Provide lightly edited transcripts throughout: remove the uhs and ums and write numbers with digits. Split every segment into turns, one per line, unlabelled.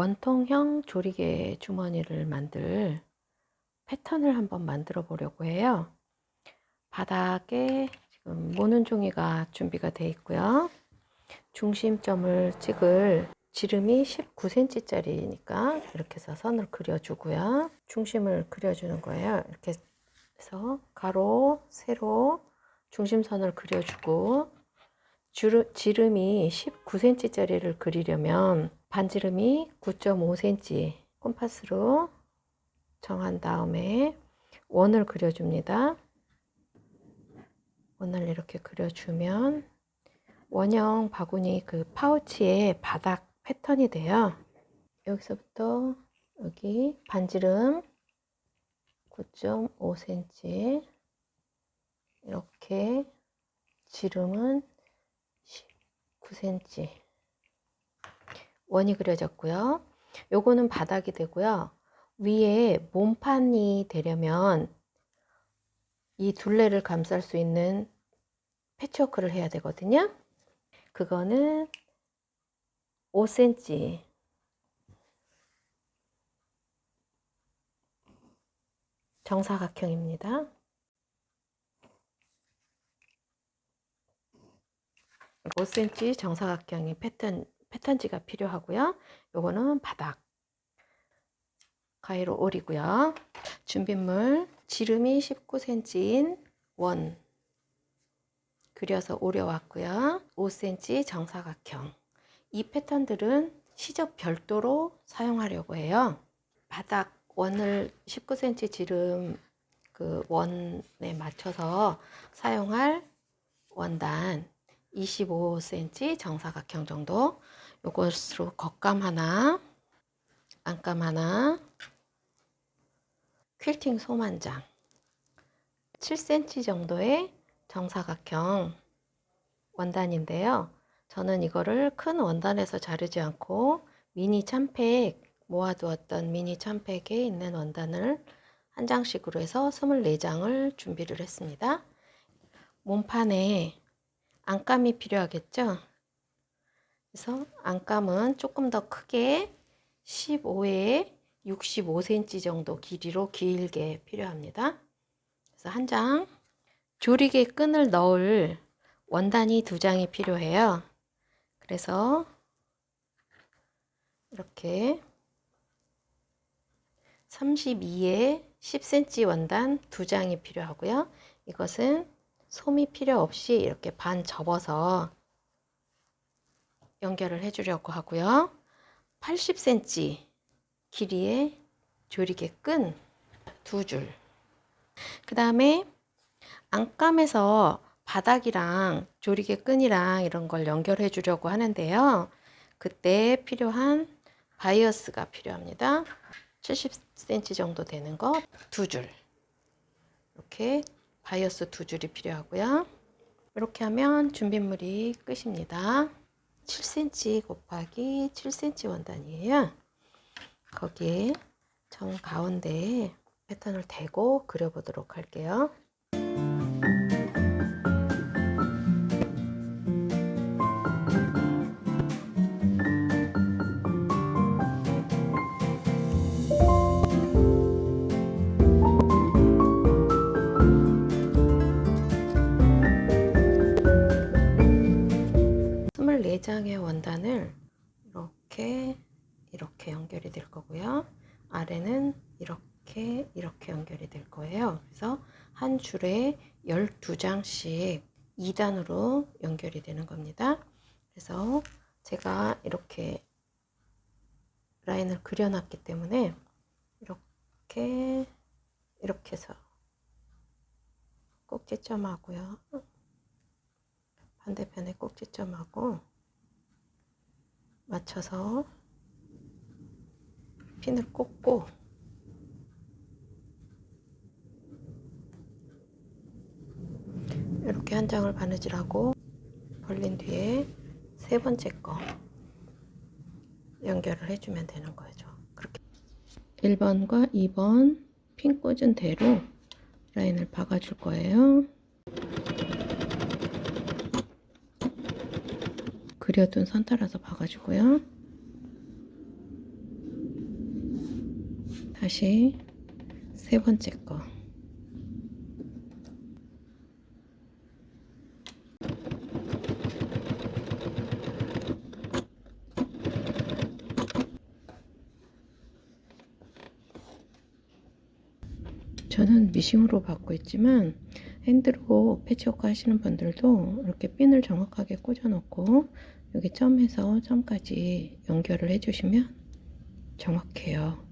원통형 조리개 주머니를 만들 패턴을 한번 만들어 보려고 해요. 바닥에 지금 모는 종이가 준비가 되어 있고요. 중심점을 찍을 지름이 19cm 짜리니까 이렇게 해서 선을 그려주고요. 중심을 그려주는 거예요. 이렇게 해서 가로, 세로 중심선을 그려주고, 지름이 19cm 짜리를 그리려면 반지름이 9.5cm 콤파스로 정한 다음에 원을 그려줍니다. 원을 이렇게 그려주면 원형 바구니 그 파우치의 바닥 패턴이 돼요. 여기서부터 여기 반지름 9.5cm, 이렇게 지름은 19cm 원이 그려졌고요. 요거는 바닥이 되고요. 위에 몸판이 되려면 이 둘레를 감쌀 수 있는 패치워크를 해야 되거든요. 그거는 5cm 정사각형입니다. 5cm 정사각형의 패턴지가 필요하고요. 요거는 바닥 가위로 오리고요. 준비물 지름이 19cm인 원 그려서 오려왔고요. 5cm 정사각형. 이 패턴들은 시접 별도로 사용하려고 해요. 바닥 원을 19cm 지름 그 원에 맞춰서 사용할 원단 25cm 정사각형 정도, 요것으로 겉감 하나, 안감 하나, 퀼팅 솜 한 장, 7cm 정도의 정사각형 원단인데요. 저는 이거를 큰 원단에서 자르지 않고 미니 참팩, 모아두었던 미니 참팩에 있는 원단을 한 장씩으로 해서 24장을 준비를 했습니다. 몸판에 안감이 필요하겠죠. 그래서 안감은 조금 더 크게 15에 65cm 정도 길이로 길게 필요합니다. 그래서 한 장, 조리개 끈을 넣을 원단이 2장이 필요해요. 그래서 이렇게 32에 10cm 원단 2장이 필요하고요. 이것은 솜이 필요 없이 이렇게 반 접어서 연결을 해주려고 하고요. 80cm 길이의 조리개 끈 2줄. 그 다음에 안감에서 바닥이랑 조리개 끈이랑 이런 걸 연결해 주려고 하는데요. 그때 필요한 바이어스가 필요합니다. 70cm 정도 되는 거 2줄. 이렇게 바이어스 2줄이 필요하고요. 이렇게 하면 준비물이 끝입니다. 7cm 곱하기 7cm 원단이에요. 거기에 정 가운데에 패턴을 대고 그려보도록 할게요. 네 장의 원단을 이렇게 연결이 될 거고요. 아래는 이렇게 연결이 될 거예요. 그래서 한 줄에 12장씩 2단으로 연결이 되는 겁니다. 그래서 제가 이렇게 라인을 그려놨기 때문에 이렇게 해서 꼭지점하고요. 반대편에 꼭지점하고 맞춰서 핀을 꽂고 이렇게 한 장을 바느질하고 벌린 뒤에 세 번째 거 연결을 해주면 되는 거죠. 그렇게 1번과 2번 핀 꽂은 대로 라인을 박아줄 거예요. 그려둔 선 따라서 박아주고요. 다시 세 번째 거. 저는 미싱으로 받고 있지만 핸드로 패치워크 하시는 분들도 이렇게 핀을 정확하게 꽂아 놓고 여기 점에서 점까지 연결을 해주시면 정확해요.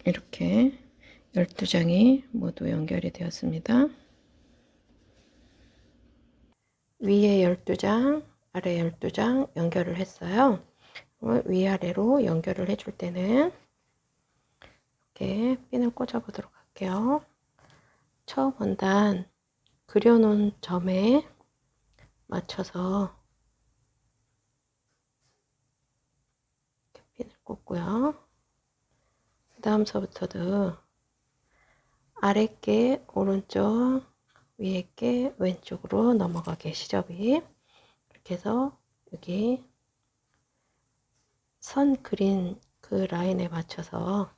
이렇게 12장이 모두 연결이 되었습니다. 위에 12장, 아래 12장 연결을 했어요. 위아래로 연결을 해줄 때는 이렇게 핀을 꽂아 보도록 할게요. 처음 원단 그려놓은 점에 맞춰서 이렇게 핀을 꽂고요. 그 다음서부터도 아래 게 오른쪽, 위에 게 왼쪽으로 넘어가게 시접이 이렇게 해서 여기 선 그린 그 라인에 맞춰서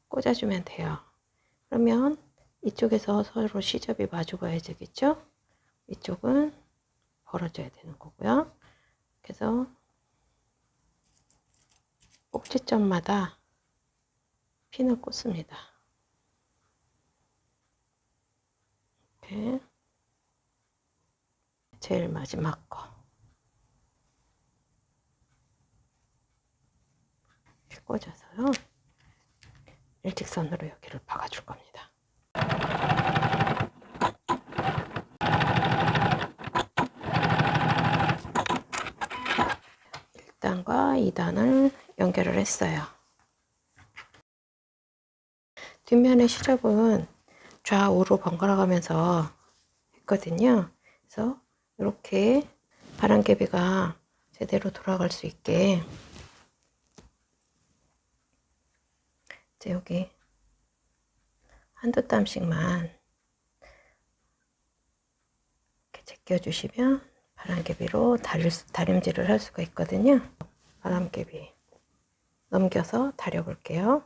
꽂아주면 돼요. 그러면 이쪽에서 서로 시접이 마주 봐야 되겠죠? 이쪽은 벌어져야 되는 거고요. 그래서 꼭지점마다 핀을 꽂습니다. 이렇게 제일 마지막 거 이렇게 꽂아서요. 일직선으로 여기를 박아줄 겁니다. 1단과 2단을 연결을 했어요. 뒷면의 시접은 좌우로 번갈아 가면서 했거든요. 그래서 이렇게 바람개비가 제대로 돌아갈 수 있게 이제 여기 한두 땀씩만 이렇게 제껴주시면 바람개비로 다림질을 할 수가 있거든요. 바람개비 넘겨서 다려볼게요.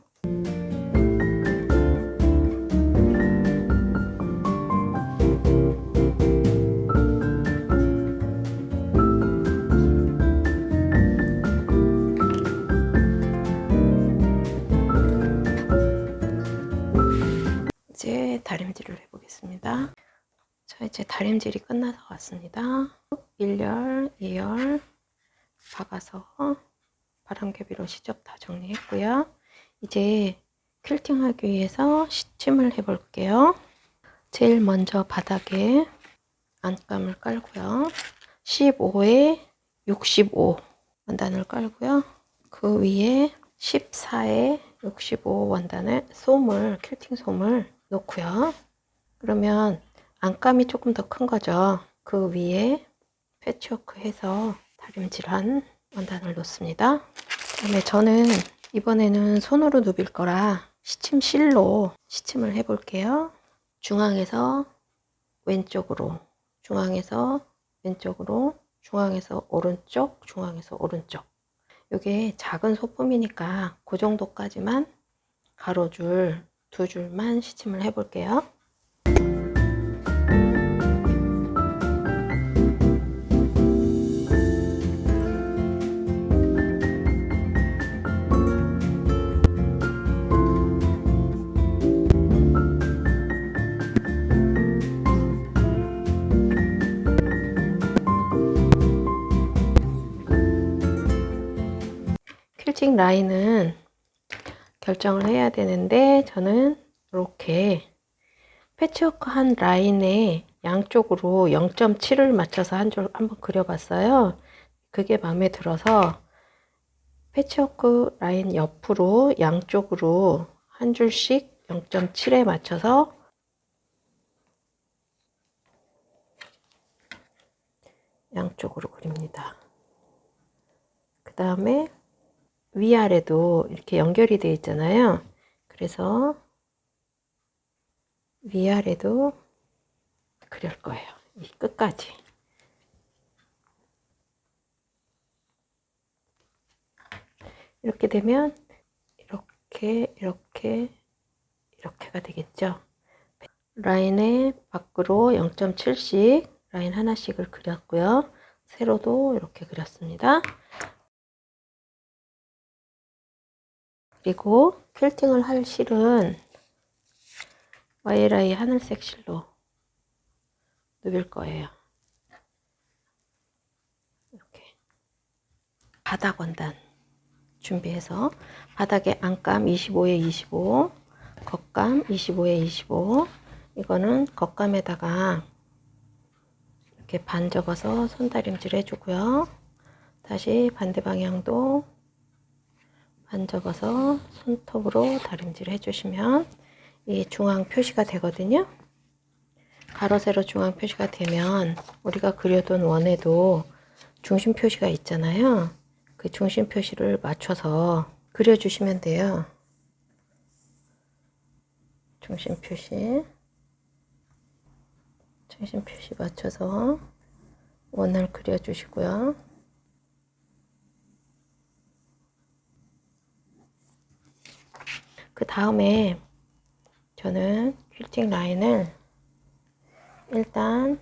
이제 다림질을 해보겠습니다. 자, 이제 다림질이 끝나서 왔습니다. 1열, 2열 박아서 바람개비로 시접 다 정리했고요. 이제 퀼팅 하기 위해서 시침을 해볼게요. 제일 먼저 바닥에 안감을 깔고요. 15에 65 원단을 깔고요. 그 위에 14에 65 원단의 솜을, 퀼팅 솜을 놓고요. 그러면 안감이 조금 더 큰 거죠. 그 위에 패치워크 해서 다림질한 원단을 놓습니다. 그다음에 저는 이번에는 손으로 누빌 거라 시침실로 시침을 해 볼게요. 중앙에서 왼쪽으로, 중앙에서 왼쪽으로, 중앙에서 오른쪽, 중앙에서 오른쪽. 이게 작은 소품이니까 그 정도까지만 가로줄 두 줄만 시침을 해 볼게요. 퀼팅 라인은 결정을 해야 되는데 저는 이렇게 패치워크 한 라인에 양쪽으로 0.7을 맞춰서 한번 그려봤어요. 그게 마음에 들어서 패치워크 라인 옆으로 양쪽으로 한 줄씩 0.7에 맞춰서 양쪽으로 그립니다. 그 다음에 위아래도 이렇게 연결이 되어 있잖아요. 그래서 위아래도 그릴 거예요. 이 끝까지. 이렇게 되면 이렇게가 되겠죠. 라인에 밖으로 0.7씩 라인 하나씩을 그렸고요. 세로도 이렇게 그렸습니다. 그리고 퀼팅을 할 실은 YLI 하늘색 실로 누빌 거예요. 이렇게 바닥 원단 준비해서 바닥에 안감 25에 25, 겉감 25에 25. 이거는 겉감에다가 이렇게 반 접어서 손다림질 해주고요. 다시 반대 방향도 반 접어서 손톱으로 다림질 해주시면 이 중앙 표시가 되거든요. 가로 세로 중앙 표시가 되면 우리가 그려둔 원에도 중심 표시가 있잖아요. 그 중심 표시를 맞춰서 그려주시면 돼요. 중심 표시 맞춰서 원을 그려주시고요. 그 다음에 저는 퀼팅 라인을 일단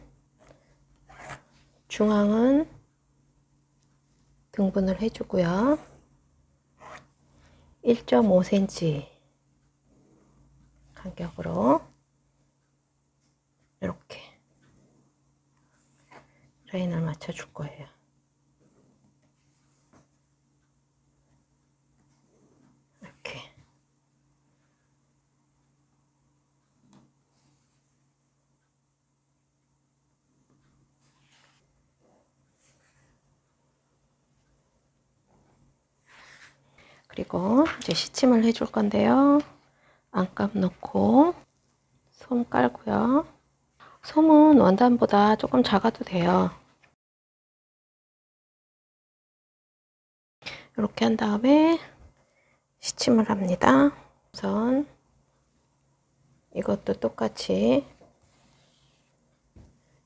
중앙은 등분을 해주고요. 1.5cm 간격으로 이렇게 라인을 맞춰줄 거예요. 이렇게. 그리고 이제 시침을 해줄 건데요. 안감 넣고 솜 깔고요. 솜은 원단보다 조금 작아도 돼요. 이렇게 한 다음에 시침을 합니다. 우선 이것도 똑같이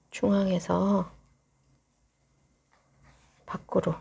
중앙에서 밖으로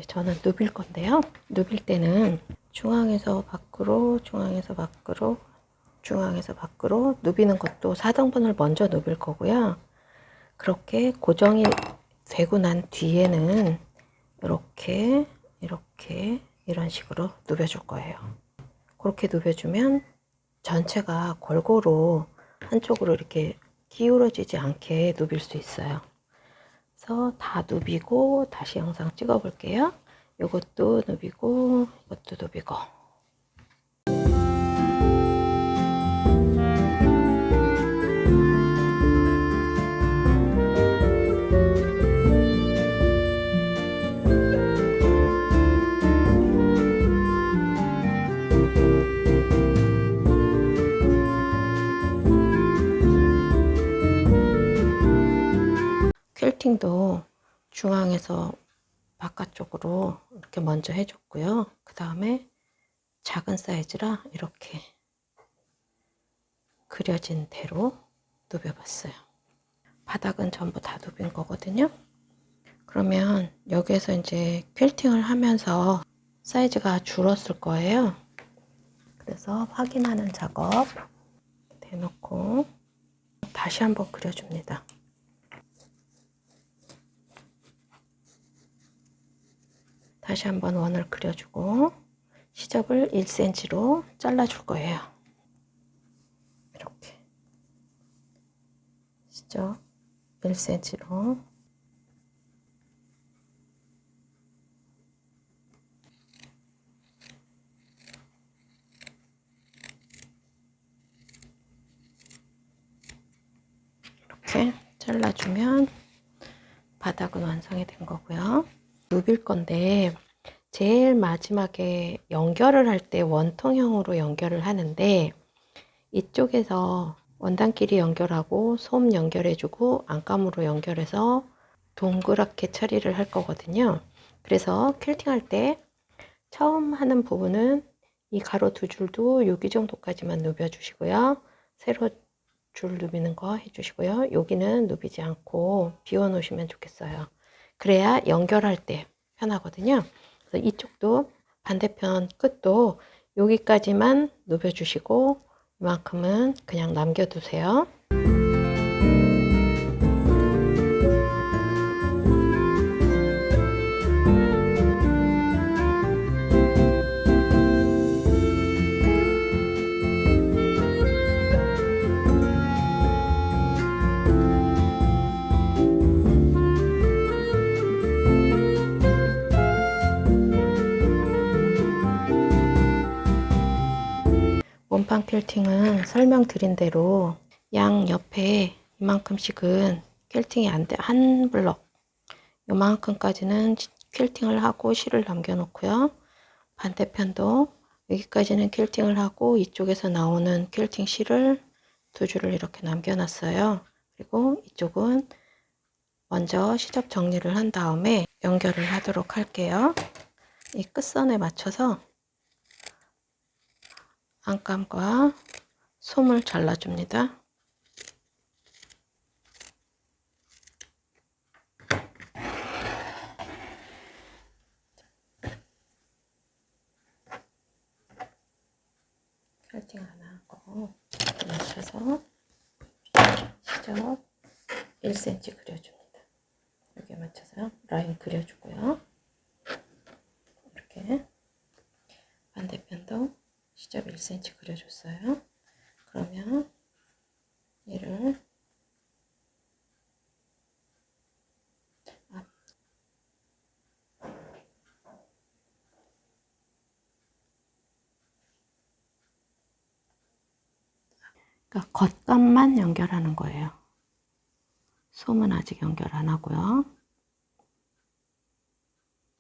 저는 누빌 건데요. 누빌 때는 중앙에서 밖으로 누비는 것도 4등분을 먼저 누빌 거고요. 그렇게 고정이 되고 난 뒤에는 이렇게 이런 식으로 누벼줄 거예요. 그렇게 누벼주면 전체가 골고루 한쪽으로 이렇게 기울어지지 않게 누빌 수 있어요. 그래서 다 누비고 다시 영상 찍어 볼게요. 이것도 누비고 이것도 누비고. 퀼팅도 중앙에서 바깥쪽으로 이렇게 먼저 해줬고요. 그 다음에 작은 사이즈라 이렇게 그려진 대로 누벼봤어요. 바닥은 전부 다 누빈 거거든요. 그러면 여기에서 이제 퀼팅을 하면서 사이즈가 줄었을 거예요. 그래서 확인하는 작업 대놓고 다시 한번 그려줍니다. 다시 한번 원을 그려주고 시접을 1cm로 잘라줄 거예요. 이렇게 시접 1cm로 이렇게 잘라주면 바닥은 완성이 된 거고요. 누빌 건데 제일 마지막에 연결을 할 때 원통형으로 연결을 하는데 이쪽에서 원단끼리 연결하고 솜 연결해주고 안감으로 연결해서 동그랗게 처리를 할 거거든요. 그래서 퀼팅 할 때 처음 하는 부분은 이 가로 두 줄도 여기 정도까지만 누벼 주시고요. 세로 줄 누비는 거 해주시고요. 여기는 누비지 않고 비워 놓으시면 좋겠어요. 그래야 연결할 때 편하거든요. 그래서 이쪽도 반대편 끝도 여기까지만 누벼 주시고 이만큼은 그냥 남겨 두세요. 원판 퀼팅은 설명드린 대로 양 옆에 이만큼씩은 퀼팅이 안 돼. 한 블럭 요만큼까지는 퀼팅을 하고 실을 남겨 놓고요. 반대편도 여기까지는 퀼팅을 하고 이쪽에서 나오는 퀼팅 실을 두 줄을 이렇게 남겨 놨어요. 그리고 이쪽은 먼저 시접 정리를 한 다음에 연결을 하도록 할게요. 이 끝선에 맞춰서 안감과 솜을 잘라줍니다. 컬팅 하나 하고 맞춰서 시접 1cm 그려줍니다. 여기에 맞춰서 라인 그려주고요. 이렇게 반대편도 시접 1cm 그려줬어요. 그러면 얘를 그러니까 겉감만 연결하는 거예요. 솜은 아직 연결 안 하고요.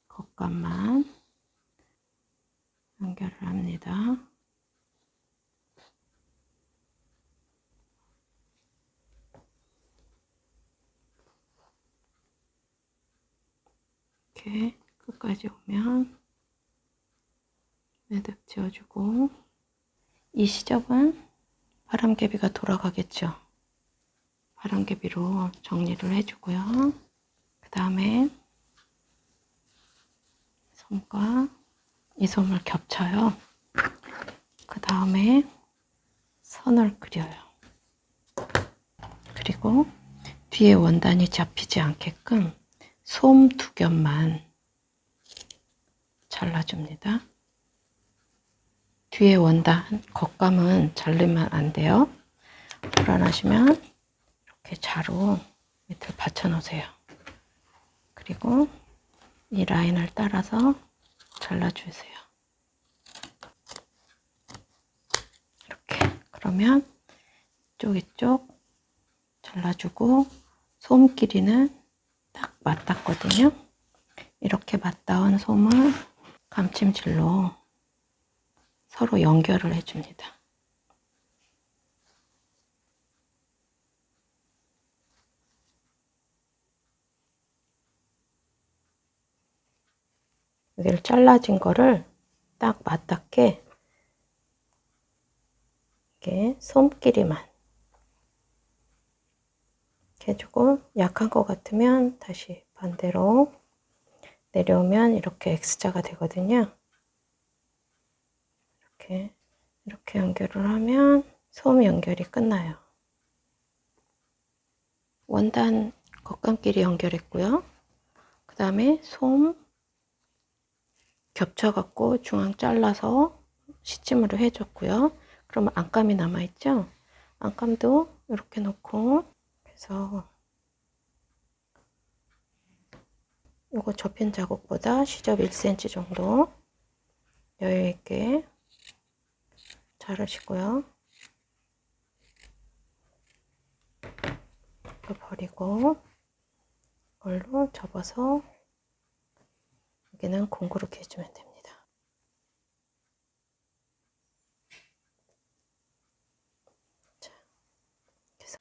겉감만 연결을 합니다. 이렇게 끝까지 오면 매듭 지어주고 이 시접은 바람개비가 돌아가겠죠. 바람개비로 정리를 해주고요. 그 다음에 솜과 이 솜을 겹쳐요. 그 다음에 선을 그려요. 그리고 뒤에 원단이 잡히지 않게끔 솜 두 겹만 잘라줍니다. 뒤에 원단 겉감은 자르면 안 돼요. 불안하시면 이렇게 자로 밑을 받쳐 놓으세요. 그리고 이 라인을 따라서 잘라주세요. 이렇게. 그러면 이쪽 잘라주고 솜 길이는 딱 맞닿거든요. 이렇게 맞닿은 솜을 감침질로 서로 연결을 해줍니다. 여기를 잘라진 거를 딱 맞닿게 이렇게 솜끼리만 이렇게 해주고 약한 것 같으면 다시 반대로 내려오면 이렇게 X자가 되거든요. 이렇게 연결을 하면 솜 연결이 끝나요. 원단 겉감끼리 연결했고요. 그 다음에 솜 겹쳐갖고 중앙 잘라서 시침으로 해줬고요. 그러면 안감이 남아있죠? 안감도 이렇게 놓고 그래서 이거 접힌 자국보다 시접 1cm 정도 여유있게 자르시고요. 이거 버리고 이걸로 접어서 여기는 공구르게 해주면 됩니다. 자, 그래서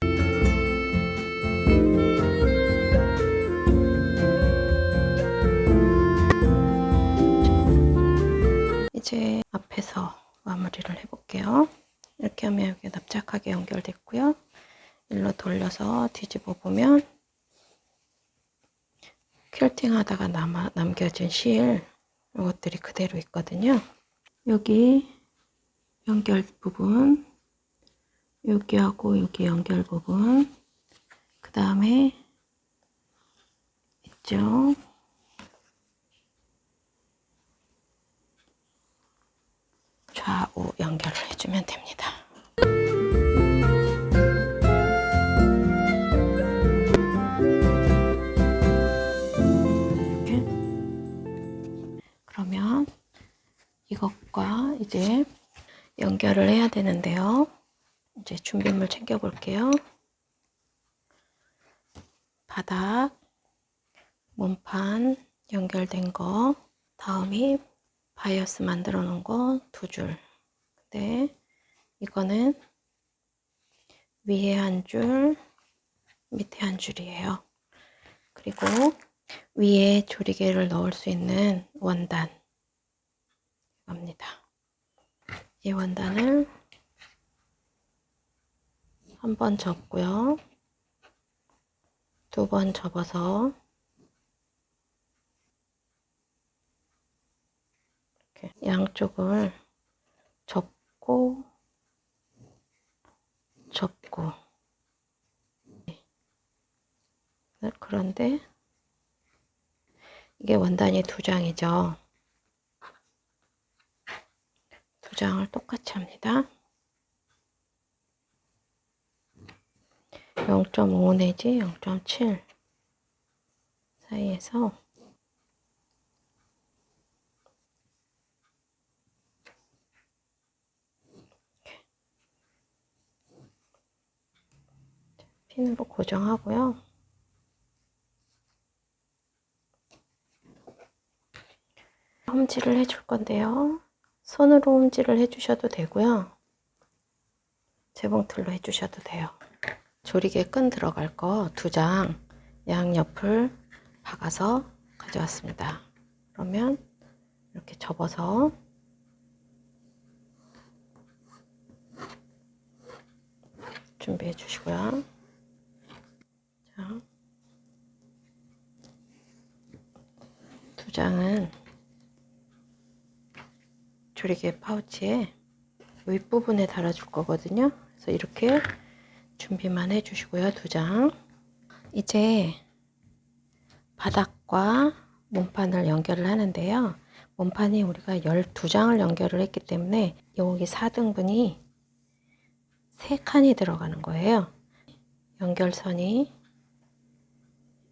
이제 앞에서 마무리를 해볼게요. 이렇게 하면 여기 납작하게 연결됐고요. 일로 돌려서 뒤집어 보면 퀼팅 하다가 남겨진 실 이것들이 그대로 있거든요. 여기 연결 부분, 여기하고 여기 연결 부분, 그 다음에 이쪽 좌우 연결을 해주면 됩니다. 이렇게. 그러면 이것과 이제 연결을 해야 되는데요. 이제 준비물 챙겨 볼게요. 바닥, 몸판 연결된 거, 다음이 바이어스 만들어 놓은 거 2줄. 근데 이거는 위에 한 줄, 밑에 한 줄이에요. 그리고 위에 조리개를 넣을 수 있는 원단 이겁니다. 이 원단을 한 번 접고요. 2번 접어서 이렇게 양쪽을 접고 그런데 이게 원단이 2장이죠. 2장을 똑같이 합니다. 0.5 내지 0.7 사이에서 핀으로 고정하고요. 홈질을 해줄 건데요. 손으로 홈질을 해주셔도 되고요. 재봉틀로 해주셔도 돼요. 조리개 끈 들어갈 거 2장 양옆을 박아서 가져왔습니다. 그러면 이렇게 접어서 준비해 주시고요. 자, 2장은 조리개 파우치에 윗부분에 달아줄 거거든요. 그래서 이렇게 준비만 해주시고요. 2장. 이제 바닥과 몸판을 연결을 하는데요. 몸판이 우리가 12장을 연결을 했기 때문에 여기 4등분이 3칸이 들어가는 거예요. 연결선이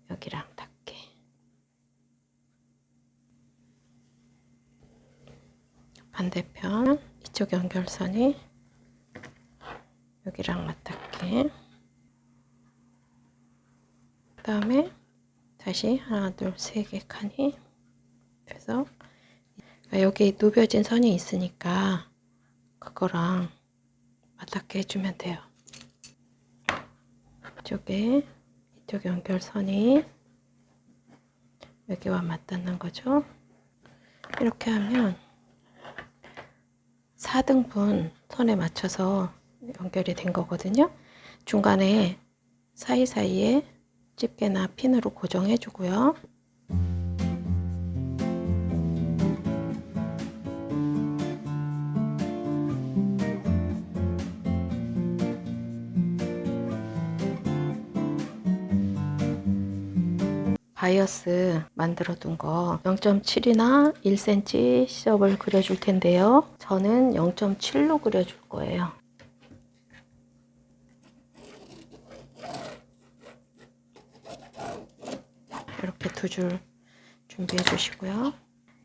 여기랑 닿게. 반대편 이쪽 연결선이 여기랑 맞닿게. 그 다음에 다시 하나, 둘, 3개 칸이 그래서 여기 누벼진 선이 있으니까 그거랑 맞닿게 해주면 돼요. 이쪽 연결선이 여기와 맞닿는 거죠. 이렇게 하면 4등분 선에 맞춰서 연결이 된 거거든요. 중간에 사이사이에 집게나 핀으로 고정해 주고요. 바이어스 만들어 둔 거 0.7이나 1cm 시접을 그려줄 텐데요. 저는 0.7로 그려줄 거예요. 이렇게 2줄 준비해 주시고요.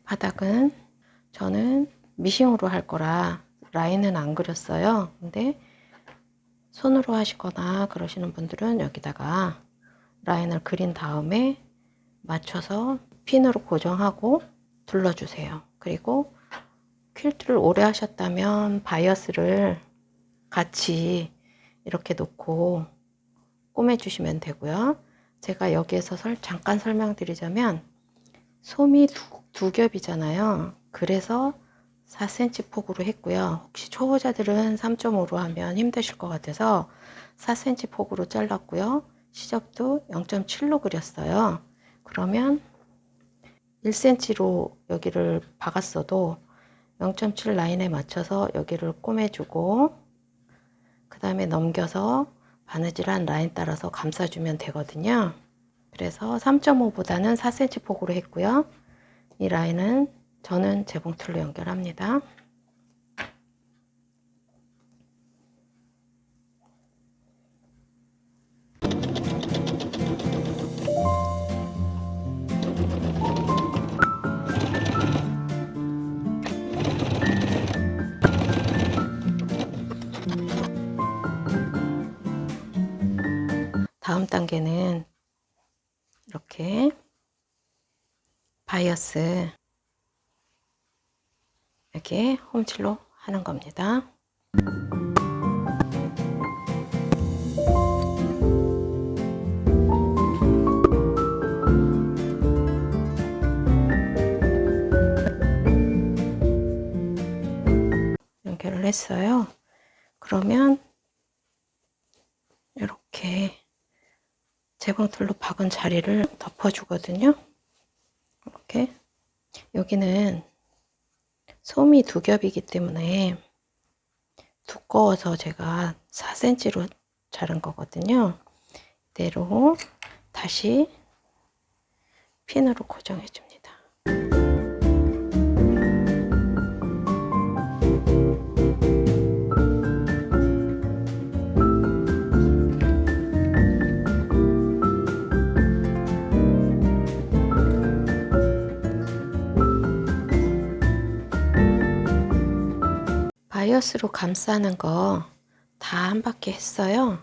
바닥은 저는 미싱으로 할 거라 라인은 안 그렸어요. 근데 손으로 하시거나 그러시는 분들은 여기다가 라인을 그린 다음에 맞춰서 핀으로 고정하고 둘러주세요. 그리고 퀼트를 오래 하셨다면 바이어스를 같이 이렇게 놓고 꼬매주시면 되고요. 제가 여기에서 잠깐 설명드리자면 솜이 두 겹이잖아요. 그래서 4cm 폭으로 했고요. 혹시 초보자들은 3.5로 하면 힘드실 것 같아서 4cm 폭으로 잘랐고요. 시접도 0.7로 그렸어요. 그러면 1cm로 여기를 박았어도 0.7 라인에 맞춰서 여기를 꼬매주고 그 다음에 넘겨서 바느질한 라인 따라서 감싸주면 되거든요. 그래서 3.5보다는 4cm 폭으로 했고요. 이 라인은 저는 재봉틀로 연결합니다. 다음 단계는 이렇게 바이어스 이렇게 홈칠로 하는 겁니다. 연결을 했어요. 그러면 이렇게 재봉틀로 박은 자리를 덮어주거든요. 이렇게 여기는 솜이 두 겹이기 때문에 두꺼워서 제가 4cm로 자른 거거든요. 이대로 다시 핀으로 고정해 줍니다. 바이어스로 감싸는 거 다 한 바퀴 했어요.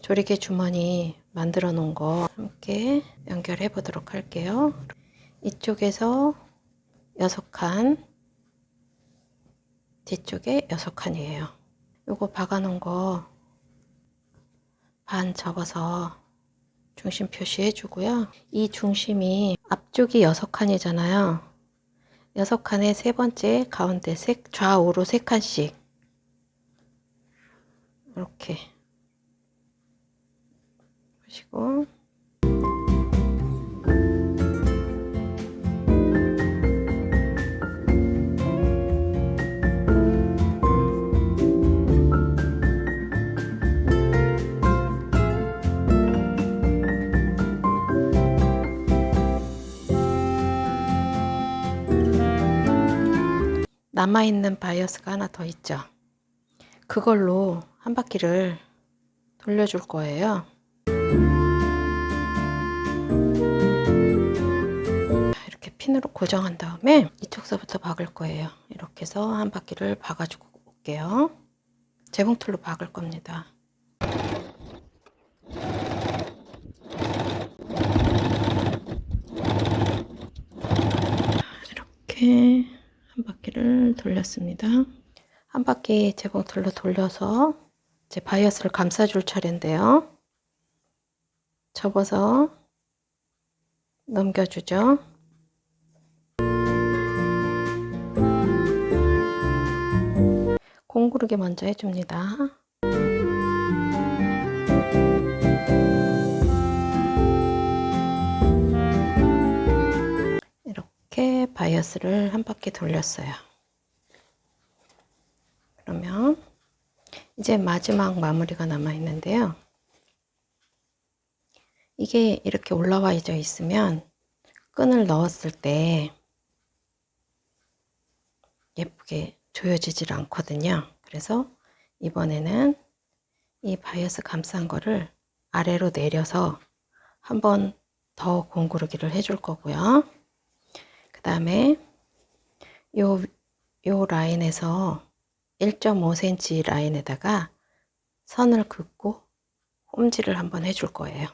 조리개 주머니 만들어 놓은 거 함께 연결해 보도록 할게요. 이쪽에서 6칸, 뒤쪽에 6칸이에요. 요거 박아 놓은 거 반 접어서 중심 표시해 주고요. 이 중심이 앞쪽이 6칸이잖아요. 6칸에 세 번째 가운데 좌우로 3칸씩 이렇게 보시고 남아있는 바이어스가 하나 더 있죠. 그걸로 한 바퀴를 돌려줄 거예요. 이렇게 핀으로 고정한 다음에 이쪽서부터 박을 거예요. 이렇게 해서 한 바퀴를 박아주고 올게요. 재봉틀로 박을 겁니다. 이렇게 한 바퀴를 돌렸습니다. 한 바퀴 재봉틀로 돌려서 이제 바이어스를 감싸줄 차례인데요. 접어서 넘겨주죠. 공구르기 먼저 해줍니다. 이렇게 바이어스를 한 바퀴 돌렸어요. 그러면 이제 마지막 마무리가 남아 있는데요. 이게 이렇게 올라와 있으면 끈을 넣었을 때 예쁘게 조여지질 않거든요. 그래서 이번에는 이 바이어스 감싼 거를 아래로 내려서 한 번 더 공구르기를 해줄 거고요. 그 다음에 요 라인에서 1.5cm 라인에다가 선을 긋고 홈질을 한번 해줄 거예요.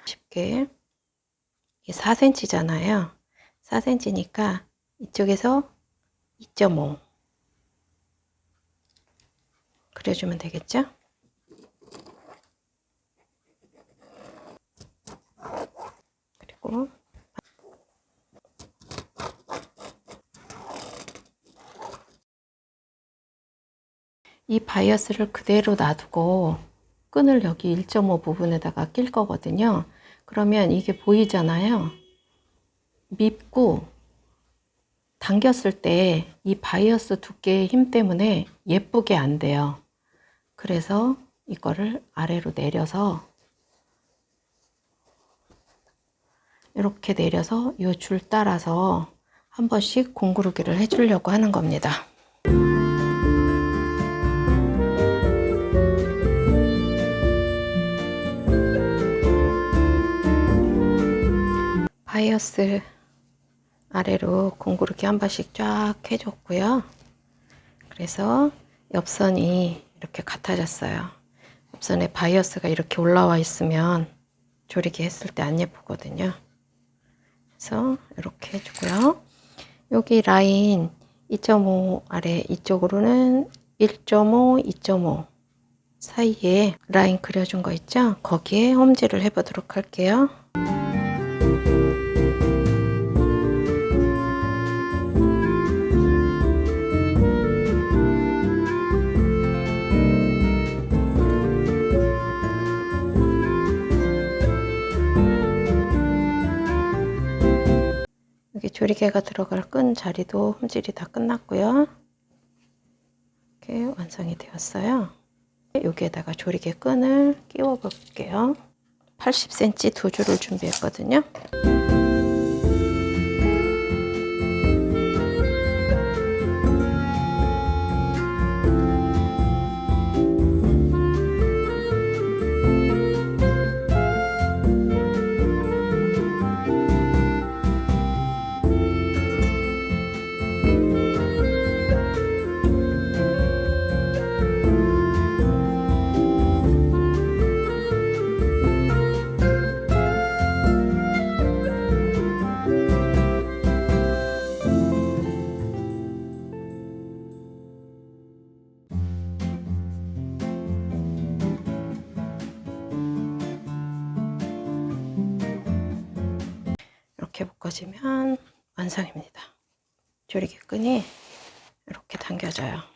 쉽게. 이게 4cm잖아요. 4cm니까 이쪽에서 2.5 그려주면 되겠죠? 그리고 이 바이어스를 그대로 놔두고 끈을 여기 1.5 부분에다가 낄 거거든요. 그러면 이게 보이잖아요. 밉고 당겼을 때 이 바이어스 두께의 힘 때문에 예쁘게 안 돼요. 그래서 이거를 아래로 내려서 이렇게 내려서 이 줄 따라서 한 번씩 공구르기를 해주려고 하는 겁니다. 바이어스 아래로 공구르기 한 번씩 쫙 해줬고요. 그래서 옆선이 이렇게 같아졌어요. 옆선에 바이어스가 이렇게 올라와 있으면 조리기 했을 때 안 예쁘거든요. 그래서 이렇게 해주고요. 여기 라인 2.5 아래 이쪽으로는 1.5, 2.5 사이에 라인 그려준 거 있죠? 거기에 홈질을 해보도록 할게요. 여기 조리개가 들어갈 끈 자리도 홈질이 다 끝났고요. 이렇게 완성이 되었어요. 여기에다가 조리개 끈을 끼워 볼게요. 80cm 두 줄을 준비했거든요. 이렇게 묶어지면 완성입니다. 조리개 끈이 이렇게 당겨져요.